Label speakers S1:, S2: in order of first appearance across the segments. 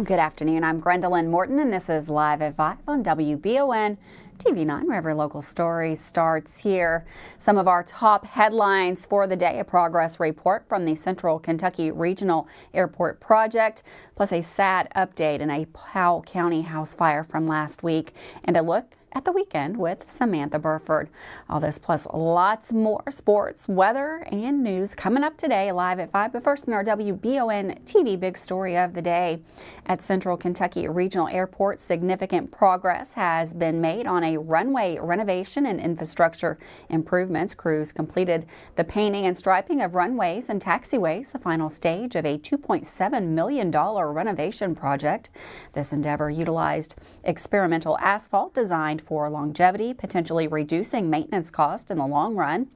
S1: Good afternoon. I'm Gwendolyn Morton, and this is Live at 5 on WBON TV9, where every local story starts here. Some of our top headlines for the day: a progress report from the Central Kentucky Regional Airport project, plus a sad update in a Powell County house fire from last week, and a look at the weekend with Samantha Burford. All this plus lots more sports, weather, and news coming up today live at 5. But first, in our WBON TV big story of the day, at Central Kentucky Regional Airport, significant progress has been made on a runway renovation and infrastructure improvements. Crews completed the painting and striping of runways and taxiways, the final stage of a $2.7 million renovation project. This endeavor utilized experimental asphalt designed for longevity, potentially reducing maintenance costs in the long run.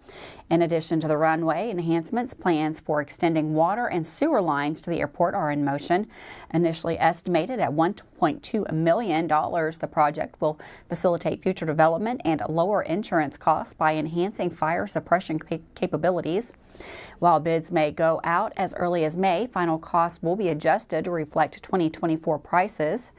S1: In addition to the runway enhancements, plans for extending water and sewer lines to the airport are in motion. Initially estimated at $1.2 million, the project will facilitate future development and lower insurance costs by enhancing fire suppression capabilities. While bids may go out as early as May, final costs will be adjusted to reflect 2024 prices.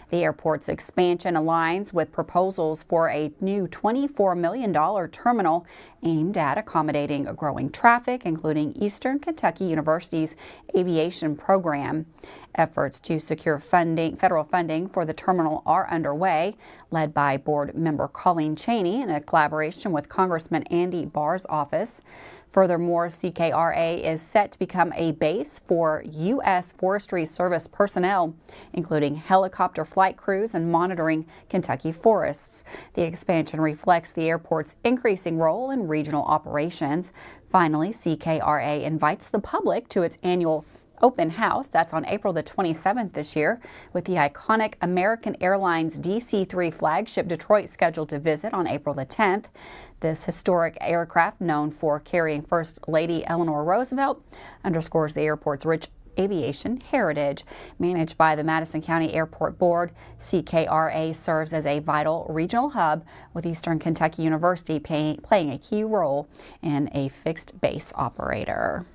S1: The airport's expansion aligns with proposals for a new $24 million terminal aimed at accommodating growing traffic, including Eastern Kentucky University's aviation program. Efforts to secure federal funding for the terminal are underway, led by board member Colleen Cheney in a collaboration with Congressman Andy Barr's office. Furthermore, CKRA is set to become a base for U.S. Forestry Service personnel, including helicopter flight crews and monitoring Kentucky forests. The expansion reflects the airport's increasing role in regional operations. Finally, CKRA invites the public to its annual open house. That's on April the 27th this year, with the iconic American Airlines DC-3 flagship Detroit scheduled to visit on April the 10th. This historic aircraft, known for carrying First Lady Eleanor Roosevelt, underscores the airport's rich aviation heritage. Managed by the Madison County Airport Board, CKRA serves as a vital regional hub, with Eastern Kentucky University playing a key role in a fixed base operator.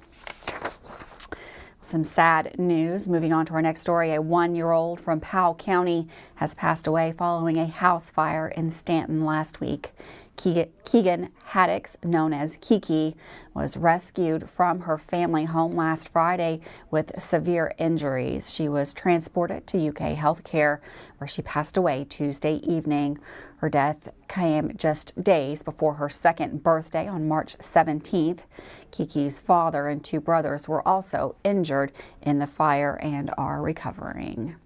S1: Some sad news. Moving on to our next story, a 1-year-old from Powell County has passed away following a house fire in Stanton last week. Keegan Haddix, known as Kiki, was rescued from her family home last Friday with severe injuries. She was transported to UK Healthcare, where she passed away Tuesday evening. Her death came just days before her second birthday on March 17th. Kiki's father and 2 brothers were also injured in the fire and are recovering.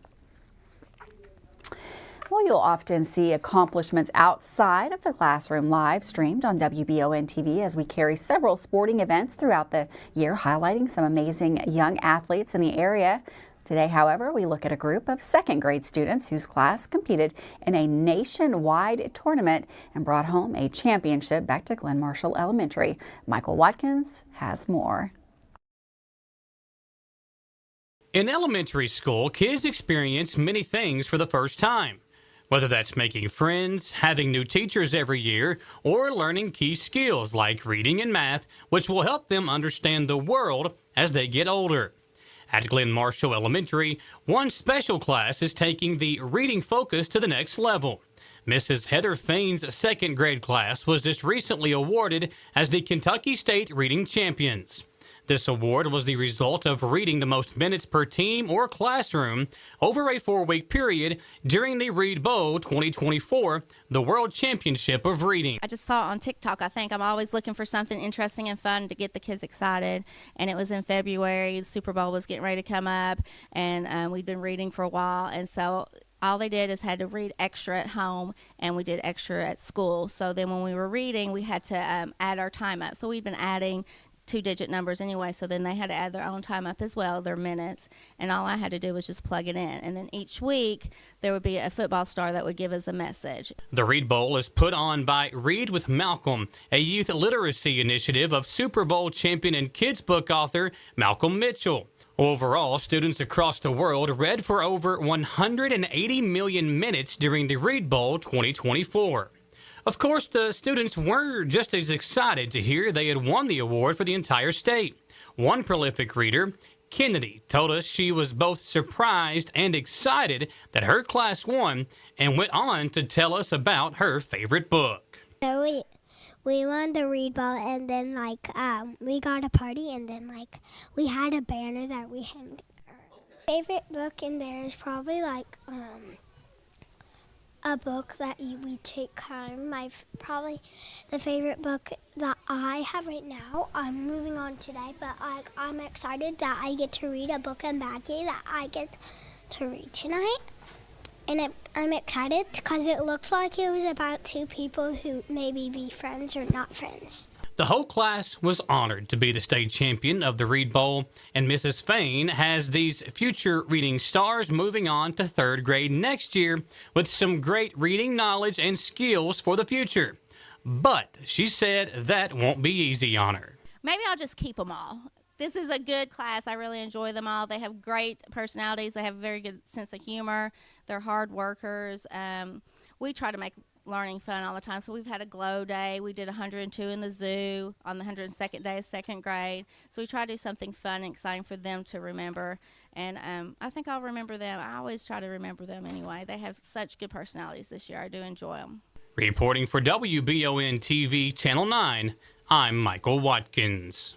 S1: Well, you'll often see accomplishments outside of the classroom live streamed on WBON TV as we carry several sporting events throughout the year, highlighting some amazing young athletes in the area. Today, however, we look at a group of second grade students whose class competed in a nationwide tournament and brought home a championship back to Glen Marshall Elementary. Michael Watkins has more.
S2: In elementary school, kids experience many things for the first time. Whether that's making friends, having new teachers every year, or learning key skills like reading and math, which will help them understand the world as they get older. At Glen Marshall Elementary, one special class is taking the reading focus to the next level. Mrs. Heather Fain's second grade class was just recently awarded as the Kentucky State Reading Champions. This award was the result of reading the most minutes per team or classroom over a 4-week period during the Read Bowl 2024, the World Championship of Reading.
S3: I just saw it on TikTok. I think I'm always looking for something interesting and fun to get the kids excited. And it was in February. The Super Bowl was getting ready to come up, and we'd been reading for a while. And so all they did is had to read extra at home, and we did extra at school. So then when we were reading, we had to add our time up. So we'd been adding 2-digit numbers anyway, so then they had to add their own time up as well, their minutes, and all I had to do was just plug it in. And then each week there would be a football star that would give us a message.
S2: The Read Bowl is put on by Read with Malcolm, a youth literacy initiative of Super Bowl champion and kids book author Malcolm Mitchell. Overall, students across the world read for over 180 million minutes during the Read Bowl 2024. Of course, the students were just as excited to hear they had won the award for the entire state. One prolific reader, Kennedy told us she was both surprised and excited that her class won and went on to tell us about her favorite book.
S4: So we won the read ball, and then we got a party, and then we had a banner that we hanged. Favorite book in there is probably a book that we take home. Probably the favorite book that I have right now. I'm moving on today, but I'm excited that I get to read a book in Maggie that I get to read tonight. And I'm excited because it looks like it was about two people who maybe be friends or not friends.
S2: The whole class was honored to be the state champion of the Read Bowl, and Mrs. Fain has these future reading stars moving on to third grade next year with some great reading knowledge and skills for the future. But she said that won't be easy on her.
S3: Maybe I'll just keep them all. This is a good class. I really enjoy them all. They have great personalities. They have a very good sense of humor. They're hard workers. We try to make learning fun all the time. So we've had a glow day. We did 102 in the zoo on the 102nd day of second grade. So we try to do something fun and exciting for them to remember. And I think I'll remember them. I always try to remember them anyway. They have such good personalities this year. I do enjoy them.
S2: Reporting for WBON TV Channel 9, I'm Michael Watkins.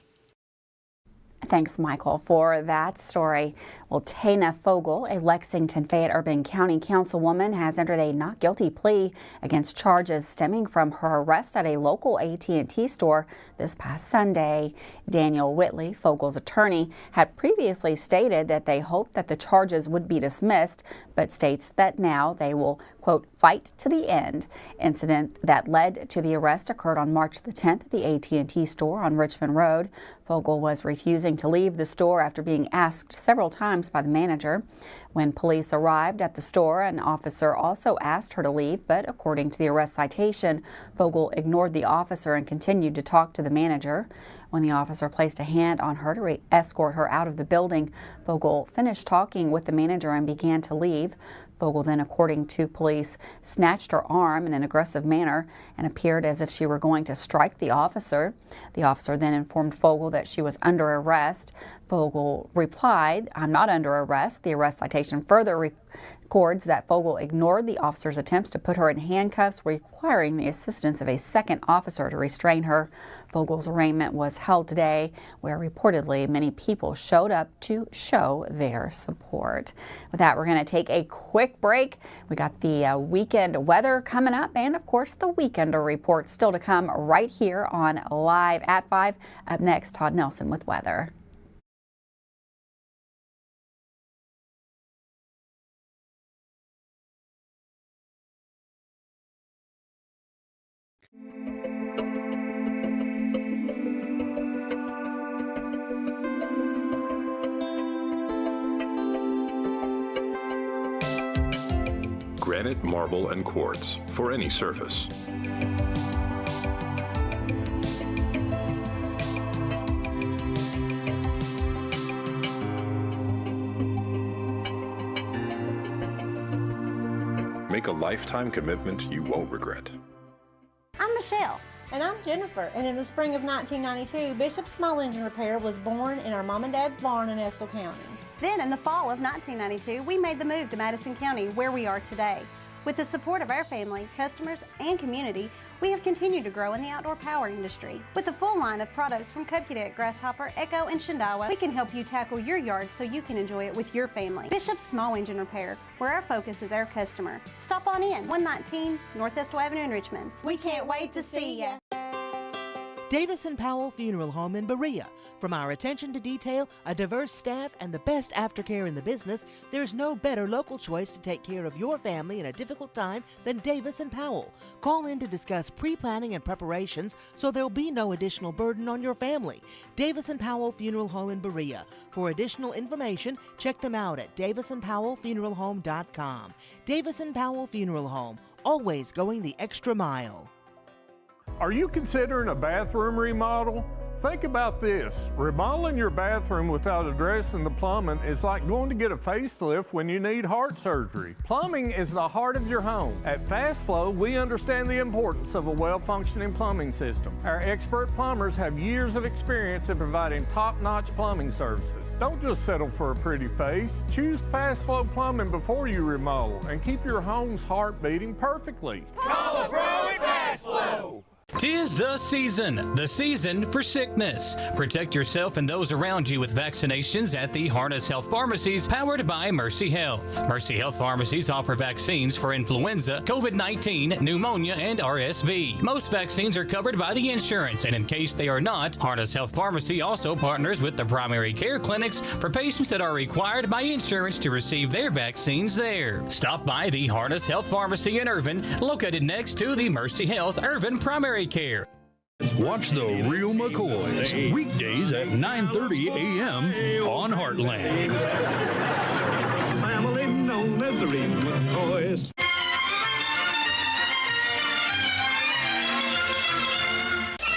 S1: Thanks, Michael, for that story. Well, Tana Fogel, a Lexington Fayette Urban County councilwoman, has entered a not guilty plea against charges stemming from her arrest at a local AT&T store this past Sunday. Daniel Whitley, Fogel's attorney, had previously stated that they hoped that the charges would be dismissed, but states that now they will, quote, fight to the end. Incident that led to the arrest occurred on March the 10th at the AT&T store on Richmond Road. Fogel was refusing to leave the store after being asked several times by the manager. When police arrived at the store, an officer also asked her to leave, but according to the arrest citation, Fogel ignored the officer and continued to talk to the manager. When the officer placed a hand on her to escort her out of the building, Fogel finished talking with the manager and began to leave. Fogel then, according to police, snatched her arm in an aggressive manner and appeared as if she were going to strike the officer. The officer then informed Fogel that she was under arrest. Fogel replied, "I'm not under arrest." The arrest citation further records that Fogel ignored the officer's attempts to put her in handcuffs, requiring the assistance of a second officer to restrain her. Fogel's arraignment was held today, where reportedly many people showed up to show their support. With that, we're going to take a quick break. We got the weekend weather coming up, and of course the Weekender report still to come right here on Live at 5. Up next, Todd Nelson with weather.
S5: Granite, marble, and quartz for any surface. Make a lifetime commitment you won't regret.
S6: I'm Michelle. And I'm Jennifer. And in the spring of 1992, Bishop's Small Engine Repair was born in our mom and dad's barn in Estill County.
S7: Then in the fall of 1992, we made the move to Madison County, where we are today. With the support of our family, customers, and community, we have continued to grow in the outdoor power industry. With a full line of products from Kokudet, Grasshopper, Echo, and Shindawa, we can help you tackle your yard so you can enjoy it with your family. Bishop's Small Engine Repair, where our focus is our customer. Stop on in, 119 North Estill Avenue in Richmond. We can't wait to see ya.
S8: Davis & Powell Funeral Home in Berea. From our attention to detail, a diverse staff, and the best aftercare in the business, there's no better local choice to take care of your family in a difficult time than Davis & Powell. Call in to discuss pre-planning and preparations so there'll be no additional burden on your family. Davis & Powell Funeral Home in Berea. For additional information, check them out at davisandpowellfuneralhome.com. Davis & Powell Funeral Home, always going the extra mile.
S9: Are you considering a bathroom remodel? Think about this. Remodeling your bathroom without addressing the plumbing is like going to get a facelift when you need heart surgery. Plumbing is the heart of your home. At Fast Flow, we understand the importance of a well-functioning plumbing system. Our expert plumbers have years of experience in providing top-notch plumbing services. Don't just settle for a pretty face. Choose Fast Flow Plumbing before you remodel and keep your home's heart beating perfectly.
S10: Call a pro at Fast Flow.
S2: 'Tis the season for sickness. Protect yourself and those around you with vaccinations at the Harness Health Pharmacies, powered by Mercy Health. Mercy Health Pharmacies offer vaccines for influenza, COVID-19, pneumonia, and RSV. Most vaccines are covered by the insurance, and in case they are not, Harness Health Pharmacy also partners with the primary care clinics for patients that are required by insurance to receive their vaccines there. Stop by the Harness Health Pharmacy in Irvin, located next to the Mercy Health Irvin Primary Care.
S11: Watch The Real McCoys weekdays at 9:30 a.m. on Heartland.
S10: Family known as the Real McCoys.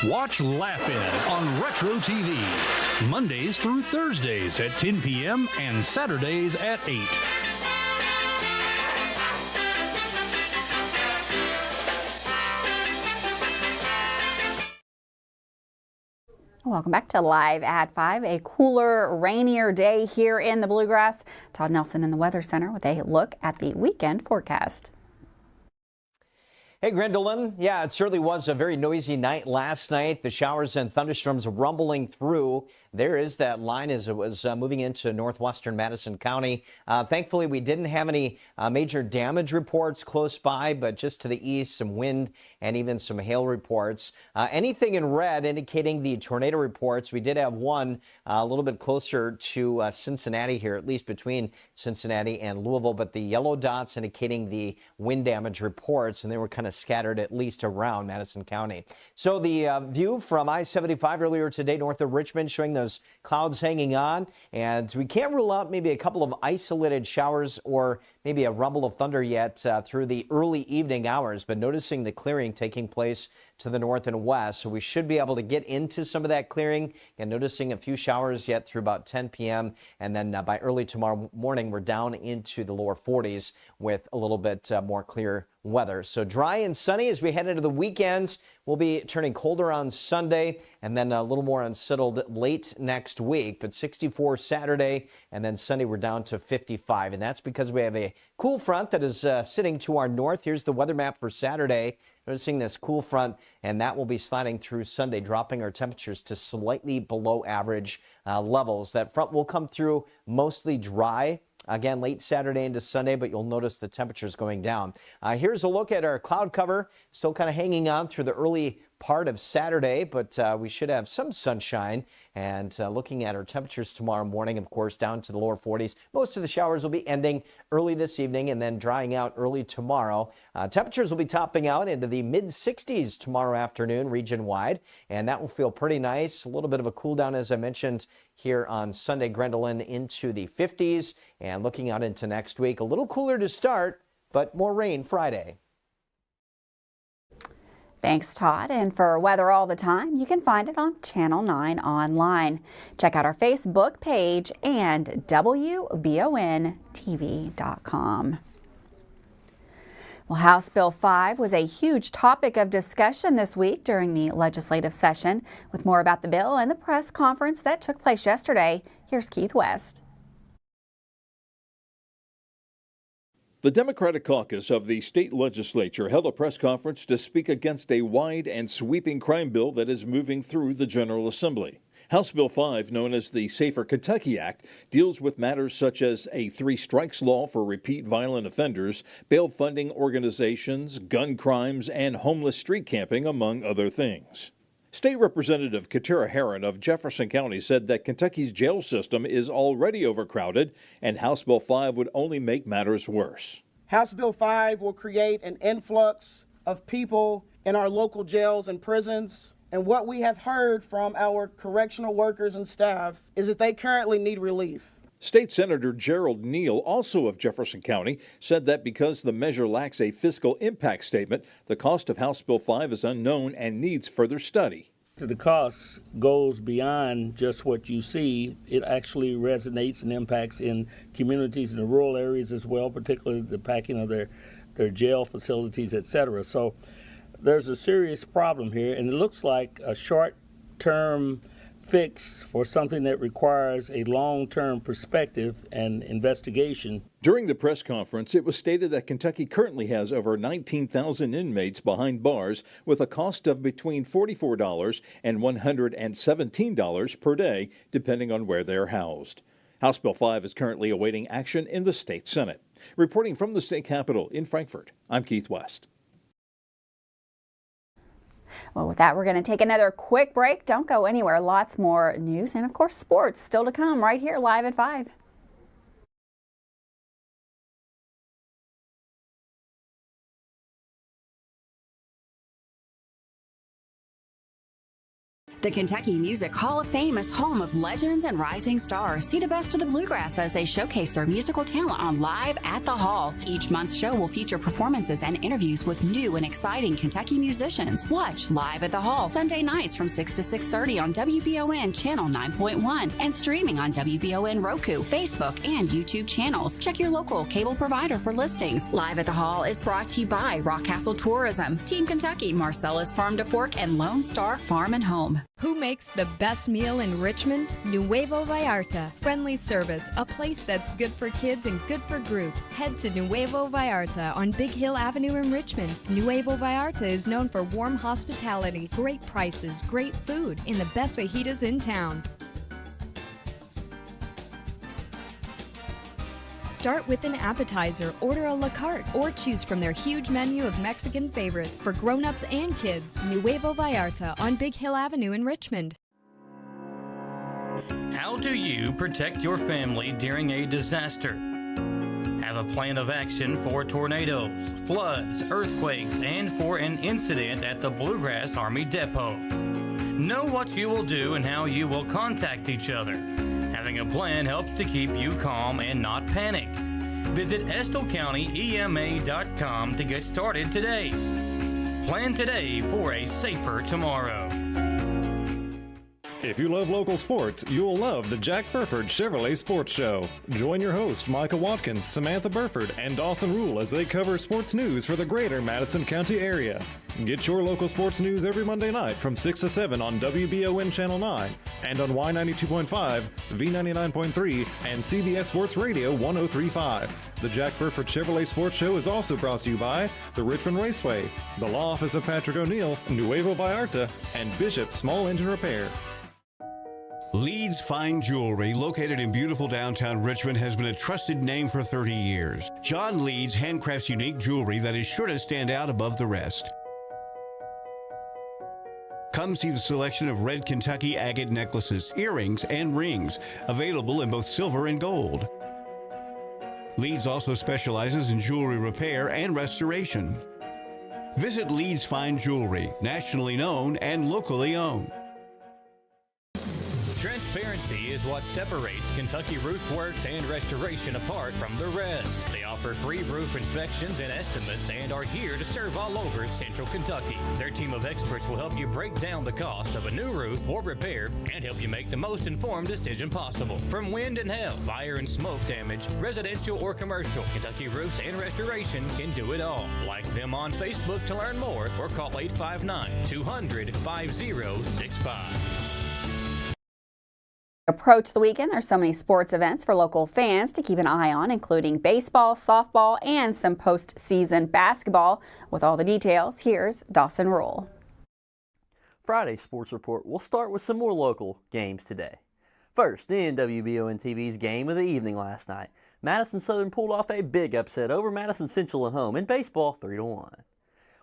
S11: Watch Laugh-In on Retro TV Mondays through Thursdays at 10 p.m. and Saturdays at 8.
S1: Welcome back to Live at 5, a cooler, rainier day here in the Bluegrass. Todd Nelson in the Weather Center with a look at the weekend forecast.
S12: Hey, Gwendolyn. Yeah, it certainly was a very noisy night last night. The showers and thunderstorms rumbling through. There is that line as it was moving into northwestern Madison County. Thankfully, we didn't have any major damage reports close by, but just to the east, some wind and even some hail reports. Anything in red indicating the tornado reports. We did have one a little bit closer to Cincinnati here, at least between Cincinnati and Louisville, but the yellow dots indicating the wind damage reports, and they were kind of scattered at least around Madison County. So the view from I-75 earlier today north of Richmond showing those clouds hanging on, and we can't rule out maybe a couple of isolated showers or maybe a rumble of thunder yet through the early evening hours, but noticing the clearing taking place to the north and west. So we should be able to get into some of that clearing and noticing a few showers yet through about 10 p.m. And then by early tomorrow morning, we're down into the lower 40s with a little bit more clear weather. So dry and sunny as we head into the weekend. We'll be turning colder on Sunday and then a little more unsettled late next week. But 64 Saturday and then Sunday we're down to 55. And that's because we have a cool front that is sitting to our north. Here's the weather map for Saturday. Noticing this cool front, and that will be sliding through Sunday, dropping our temperatures to slightly below average levels. That front will come through mostly dry. Again, late Saturday into Sunday, but you'll notice the temperatures going down. Here's a look at our cloud cover. Still kind of hanging on through the early part of Saturday, but we should have some sunshine. And looking at our temperatures tomorrow morning, of course, down to the lower 40s. Most of the showers will be ending early this evening and then drying out early tomorrow. Temperatures will be topping out into the mid-60s tomorrow afternoon region-wide, and that will feel pretty nice. A little bit of a cool down, as I mentioned, here on Sunday, Gwendolyn, into the 50s. And looking out into next week, a little cooler to start, but more rain Friday.
S1: Thanks, Todd. And for weather all the time, you can find it on Channel 9 online. Check out our Facebook page and WBONTV.com. Well, House Bill 5 was a huge topic of discussion this week during the legislative session. With more about the bill and the press conference that took place yesterday, here's Keith West.
S13: The Democratic caucus of the state legislature held a press conference to speak against a wide and sweeping crime bill that is moving through the General Assembly. House Bill 5, known as the Safer Kentucky Act, deals with matters such as a 3 strikes law for repeat violent offenders, bail funding organizations, gun crimes, and homeless street camping, among other things. State Representative Katira Herron of Jefferson County said that Kentucky's jail system is already overcrowded, and House Bill 5 would only make matters worse.
S14: House Bill 5 will create an influx of people in our local jails and prisons, and what we have heard from our correctional workers and staff is that they currently need relief.
S13: State Senator Gerald Neal, also of Jefferson County, said that because the measure lacks a fiscal impact statement, the cost of House Bill 5 is unknown and needs further study.
S15: The cost goes beyond just what you see. It actually resonates and impacts in communities in the rural areas as well, particularly the packing of their jail facilities, etc. So there's a serious problem here, and it looks like a short-term fix for something that requires a long-term perspective and investigation.
S13: During the press conference, it was stated that Kentucky currently has over 19,000 inmates behind bars with a cost of between $44 and $117 per day, depending on where they're housed. House Bill 5 is currently awaiting action in the state Senate. Reporting from the state capitol in Frankfort, I'm Keith West.
S1: Well, with that, we're going to take another quick break. Don't go anywhere. Lots more news and, of course, sports still to come right here live at 5. The Kentucky Music Hall of Fame is home of legends and rising stars. See the best of the bluegrass as they showcase their musical talent on Live at the Hall. Each month's show will feature performances and interviews with new and exciting Kentucky musicians. Watch Live at the Hall Sunday nights from 6 to 6:30 on WBON Channel 9.1 and streaming on WBON Roku, Facebook, and YouTube channels. Check your local cable provider for listings. Live at the Hall is brought to you by Rockcastle Tourism, Team Kentucky, Marcellus Farm to Fork, and Lone Star Farm and Home.
S16: Who makes the best meal in Richmond? Nuevo Vallarta. Friendly service, a place that's good for kids and good for groups. Head to Nuevo Vallarta on Big Hill Avenue in Richmond. Nuevo Vallarta is known for warm hospitality, great prices, great food, and the best fajitas in town. Start with an appetizer, order a la carte, or choose from their huge menu of Mexican favorites for grown-ups and kids. Nuevo Vallarta on Big Hill Avenue in Richmond.
S2: How do you protect your family during a disaster? Have a plan of action for tornadoes, floods, earthquakes, and for an incident at the Bluegrass Army Depot. Know what you will do and how you will contact each other. Having a plan helps to keep you calm and not panic. Visit EstleCountyEMA.com to get started today. Plan today for a safer tomorrow.
S17: If you love local sports, you'll love the Jack Burford Chevrolet Sports Show. Join your host, Micah Watkins, Samantha Burford, and Dawson Rule as they cover sports news for the greater Madison County area. Get your local sports news every Monday night from 6 to 7 on WBON Channel 9 and on Y92.5, V99.3, and CBS Sports Radio 103.5. The Jack Burford Chevrolet Sports Show is also brought to you by the Richmond Raceway, the Law Office of Patrick O'Neill, Nuevo Vallarta, and Bishop Small Engine Repair.
S18: Leeds Fine Jewelry, located in beautiful downtown Richmond, has been a trusted name for 30 years. John Leeds handcrafts unique jewelry that is sure to stand out above the rest. Come see the selection of red Kentucky agate necklaces, earrings, and rings, available in both silver and gold. Leeds also specializes in jewelry repair and restoration. Visit Leeds Fine Jewelry, nationally known and locally owned.
S2: Transparency is what separates Kentucky Roof Works and Restoration apart from the rest. They offer free roof inspections and estimates and are here to serve all over Central Kentucky. Their team of experts will help you break down the cost of a new roof or repair and help you make the most informed decision possible. From wind and hail, fire and smoke damage, residential or commercial, Kentucky Roofs and Restoration can do it all. Like them on Facebook to learn more or call 859-200-5065.
S1: Approach the weekend. There's so many sports events for local fans to keep an eye on, including baseball, softball, and some postseason basketball. With all the details, here's Dawson Rule.
S19: Friday's sports report will start with some more local games today. First, in WBON TV's game of the evening last night, Madison Southern pulled off a big upset over Madison Central at home in baseball 3-1.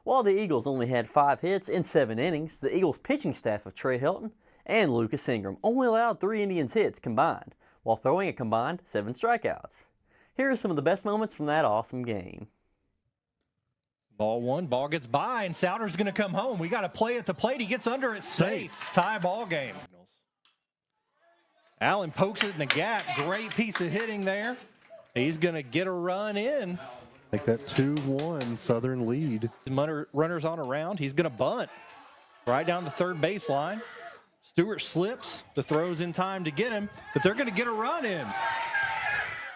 S19: While the Eagles only had 5 hits in 7 innings, the Eagles pitching staff of Trey Helton and Lucas Ingram only allowed 3 Indians hits combined, while throwing a combined 7 strikeouts. Here are some of the best moments from that awesome game.
S20: Ball one, ball gets by, and Souter's going to come home. We got to play at the plate. He gets under it safe. Tie ball game. Allen pokes it in the gap. Great piece of hitting there. He's going to get a run in.
S21: Make that 2-1 Southern lead.
S20: Runners on around. He's going to bunt right down the third baseline. Stewart slips. The throw's in time to get him, but they're going to get a run in.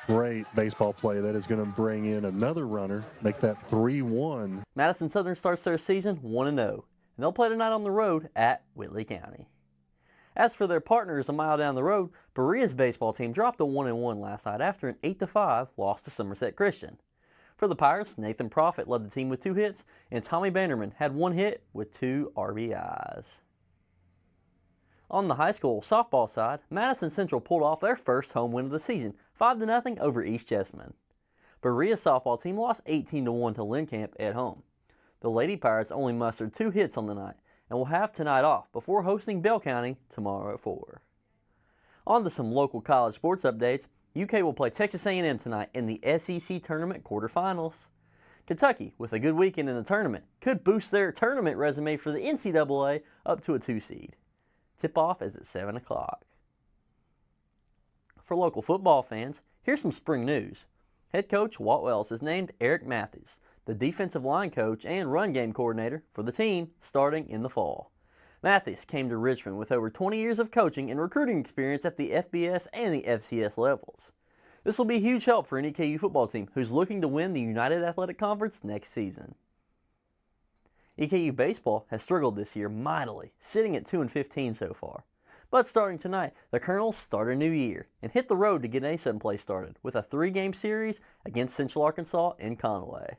S21: Great baseball play. That is going to bring in another runner, make that 3-1.
S19: Madison Southern starts their season 1-0, and they'll play tonight on the road at Whitley County. As for their partners a mile down the road, Berea's baseball team dropped a 1-1 last night after an 8-5 loss to Somerset Christian. For the Pirates, Nathan Proffitt led the team with 2 hits, and Tommy Bannerman had 1 hit with 2 RBIs. On the high school softball side, Madison Central pulled off their first home win of the season, 5-0 over East Jessamine. Berea's softball team lost 18-1 to Lincamp at home. The Lady Pirates only mustered 2 hits on the night, and will have tonight off before hosting Bell County tomorrow at 4. On to some local college sports updates. UK will play Texas A&M tonight in the SEC Tournament quarterfinals. Kentucky, with a good weekend in the tournament, could boost their tournament resume for the NCAA up to a 2 seed. Tip-off is at 7 o'clock. For local football fans, here's some spring news. Head coach Walt Wells has named Eric Matthews the defensive line coach and run game coordinator for the team starting in the fall. Matthews came to Richmond with over 20 years of coaching and recruiting experience at the FBS and the FCS levels. This will be a huge help for an EKU football team who's looking to win the United Athletic Conference next season. EKU baseball has struggled this year mightily, sitting at 2-15 so far. But starting tonight, the Colonels start a new year and hit the road to get an A-7 play started with a 3-game series against Central Arkansas in Conway.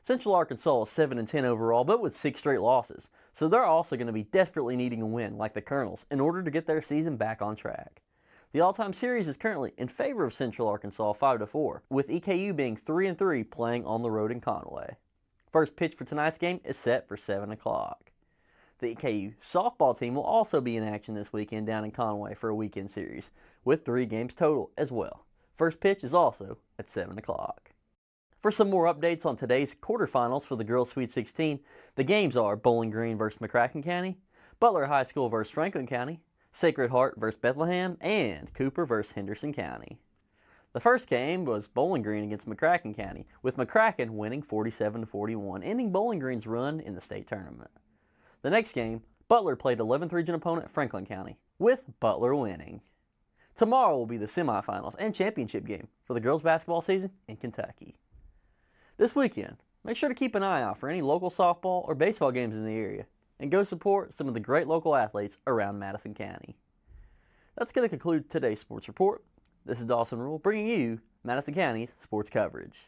S19: Central Arkansas is 7-10 overall, but with 6 straight losses, so they're also going to be desperately needing a win like the Colonels in order to get their season back on track. The all-time series is currently in favor of Central Arkansas 5-4, with EKU being 3-3 playing on the road in Conway. First pitch for tonight's game is set for 7 o'clock. The EKU softball team will also be in action this weekend down in Conway for a weekend series, with 3 games total as well. First pitch is also at 7 o'clock. For some more updates on today's quarterfinals for the Girls Sweet 16, the games are Bowling Green vs. McCracken County, Butler High School vs. Franklin County, Sacred Heart vs. Bethlehem, and Cooper vs. Henderson County. The first game was Bowling Green against McCracken County, with McCracken winning 47-41, ending Bowling Green's run in the state tournament. The next game, Butler played 11th region opponent Franklin County, with Butler winning. Tomorrow will be the semifinals and championship game for the girls basketball season in Kentucky. This weekend, make sure to keep an eye out for any local softball or baseball games in the area, and go support some of the great local athletes around Madison County. That's going to conclude today's sports report. This is Dawson Rule bringing you Madison County's sports coverage.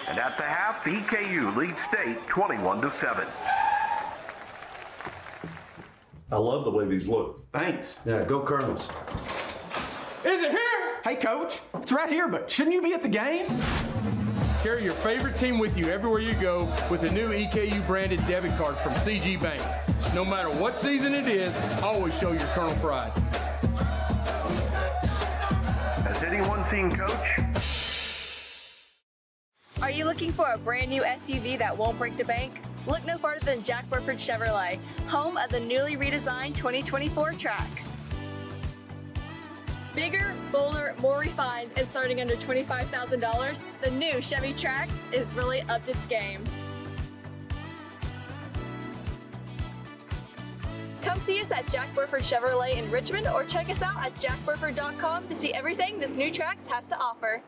S4: And at the half, the EKU leads state 21-7.
S22: I love the way these look.
S23: Thanks.
S22: Yeah, go Colonels.
S23: Is it here? Hey, Coach. It's right here, but shouldn't you be at the game?
S24: Carry your favorite team with you everywhere you go with a new EKU branded debit card from CG Bank. No matter what season it is, always show your Colonel pride.
S4: Has anyone seen Coach?
S25: Are you looking for a brand new SUV that won't break the bank? Look no farther than Jack Burford Chevrolet, home of the newly redesigned 2024 Trax. Bigger, bolder, more refined, and starting under $25,000, the new Chevy Trax is really upped its game. Come see us at Jack Burford Chevrolet in Richmond or check us out at jackburford.com to see everything this new Trax has to offer.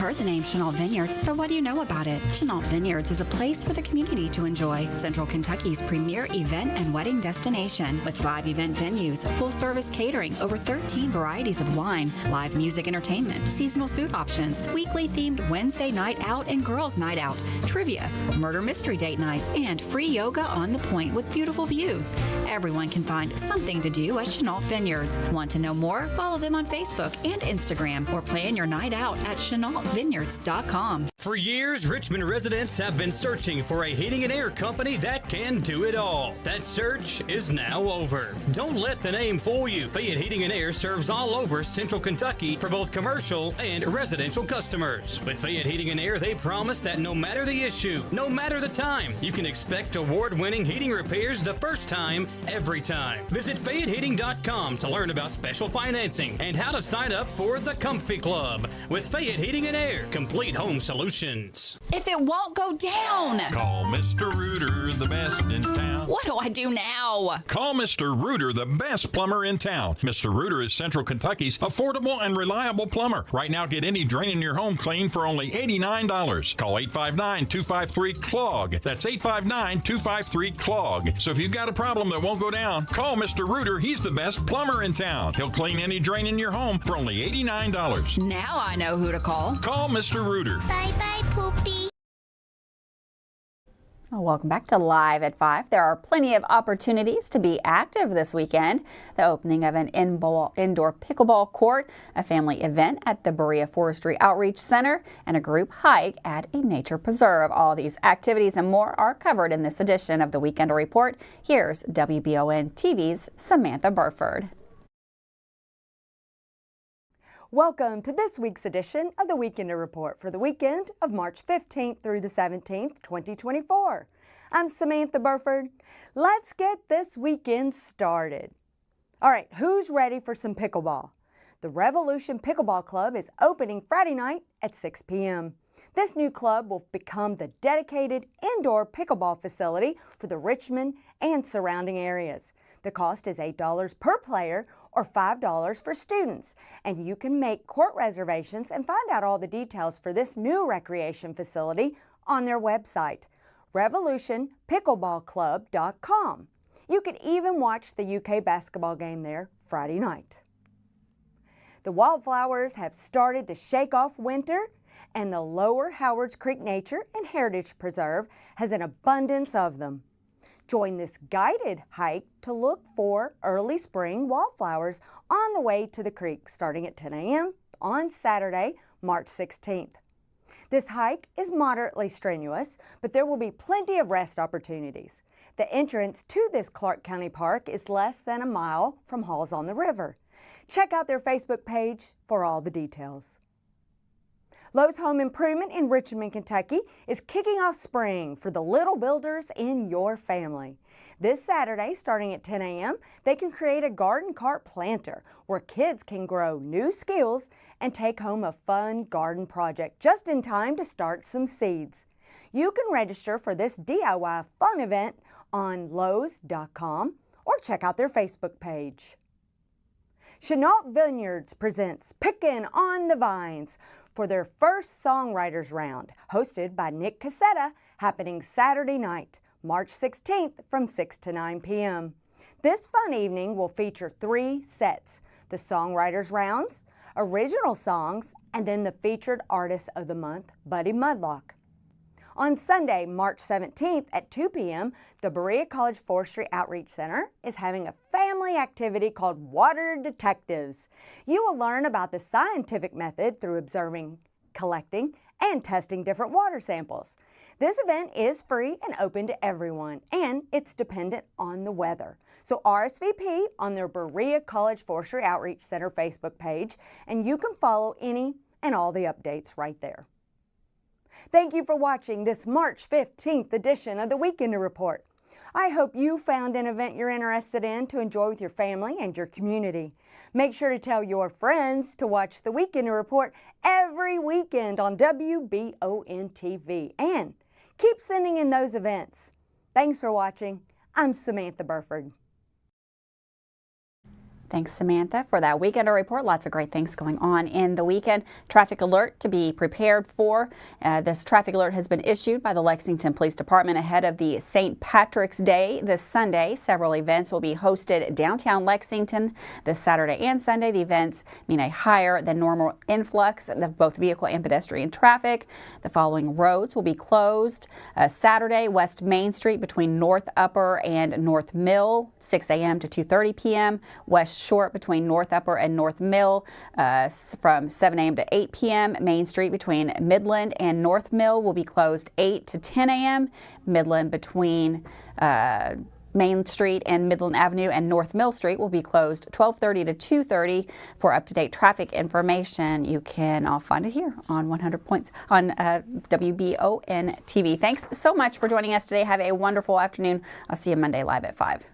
S1: Heard the name Chenault Vineyards, but what do you know about it? Chenault Vineyards is a place for the community to enjoy. Central Kentucky's premier event and wedding destination with 5 event venues, full-service catering, over 13 varieties of wine, live music entertainment, seasonal food options, weekly themed Wednesday night out and girls night out, trivia, murder mystery date nights, and free yoga on the point with beautiful views. Everyone can find something to do at Chenault Vineyards. Want to know more? Follow them on Facebook and Instagram or plan your night out at ChenaultVineyards.com.
S2: For years, Richmond residents have been searching for a heating and air company that can do it all. That search is now over. Don't let the name fool you. Fayette Heating and Air serves all over Central Kentucky for both commercial and residential customers. With Fayette Heating and Air, they promise that no matter the issue, no matter the time, you can expect award-winning heating repairs the first time, every time. Visit FayetteHeating.com to learn about special financing and how to sign up for the Comfy Club with Fayette Heating and Air, complete home solutions.
S3: if it won't go down?
S5: Call Mr. Rooter, the best in town.
S3: What do I do now?
S5: Call Mr. Rooter, the best plumber in town. Mr. Rooter is Central Kentucky's affordable and reliable plumber. Right now, get any drain in your home cleaned for only $89. Call 859-253-CLOG. That's 859-253-CLOG. So if you've got a problem that won't go down, call Mr. Rooter. He's the best plumber in town. He'll clean any drain in your home for only $89.
S3: Now I know who to call.
S5: Call Mr. Rooter.
S3: Bye-bye, Poopy.
S1: Welcome back to Live at 5. There are plenty of opportunities to be active this weekend. The opening of an indoor pickleball court, a family event at the Berea Forestry Outreach Center, and a group hike at a nature preserve. All these activities and more are covered in this edition of the Weekender Report. Here's WBON TV's Samantha Burford.
S6: Welcome to this week's edition of the Weekender Report for the weekend of March 15th through the 17th, 2024. I'm Samantha Burford. Let's get this weekend started. All right, who's ready for some pickleball? The Revolution Pickleball Club is opening Friday night at 6 p.m. This new club will become the dedicated indoor pickleball facility for the Richmond and surrounding areas. The cost is $8 per player or $5 for students, and you can make court reservations and find out all the details for this new recreation facility on their website, revolutionpickleballclub.com. You can even watch the UK basketball game there Friday night. The wildflowers have started to shake off winter, and the Lower Howards Creek Nature and Heritage Preserve has an abundance of them. Join this guided hike to look for early spring wildflowers on the way to the creek starting at 10 a.m. on Saturday, March 16th. This hike is moderately strenuous, but there will be plenty of rest opportunities. The entrance to this Clark County Park is less than a mile from Halls on the River. Check out their Facebook page for all the details. Lowe's Home Improvement in Richmond, Kentucky is kicking off spring for the little builders in your family. This Saturday, starting at 10 a.m., they can create a garden cart planter where kids can grow new skills and take home a fun garden project just in time to start some seeds. You can register for this DIY fun event on Lowes.com or check out their Facebook page. Chenault Vineyards presents Pickin' on the Vines for their first songwriters round, hosted by Nick Cassetta, happening Saturday night, March 16th from 6 to 9 p.m. This fun evening will feature 3 sets: the songwriters rounds, original songs, and then the featured artist of the month, Buddy Mudlock. On Sunday, March 17th at 2 p.m., the Berea College Forestry Outreach Center is having a family activity called Water Detectives. You will learn about the scientific method through observing, collecting, and testing different water samples. This event is free and open to everyone, and it's dependent on the weather. So RSVP on their Berea College Forestry Outreach Center Facebook page, and you can follow any and all the updates right there. Thank you for watching this March 15th edition of the Weekender Report. I hope you found an event you're interested in to enjoy with your family and your community. Make sure to tell your friends to watch the Weekender Report every weekend on WBON TV, and keep sending in those events. Thanks for watching. I'm Samantha Burford.
S1: Thanks, Samantha, for that Weekender Report. Lots of great things going on in the weekend. Traffic alert to be prepared for. This traffic alert has been issued by the Lexington Police Department ahead of the St. Patrick's Day this Sunday. Several events will be hosted downtown Lexington this Saturday and Sunday. The events mean a higher than normal influx of both vehicle and pedestrian traffic. The following roads will be closed. Saturday, West Main Street between North Upper and North Mill, 6 a.m. to 2:30 p.m. West Short between North Upper and North Mill from 7 a.m. to 8 p.m. Main Street between Midland and North Mill will be closed 8 to 10 a.m. Midland between Main Street and Midland Avenue and North Mill Street will be closed 12:30 to 2:30. For up-to-date traffic information, you can all find it here on 100 Points on WBON TV. Thanks so much for joining us today. Have a wonderful afternoon. I'll see you Monday live at 5.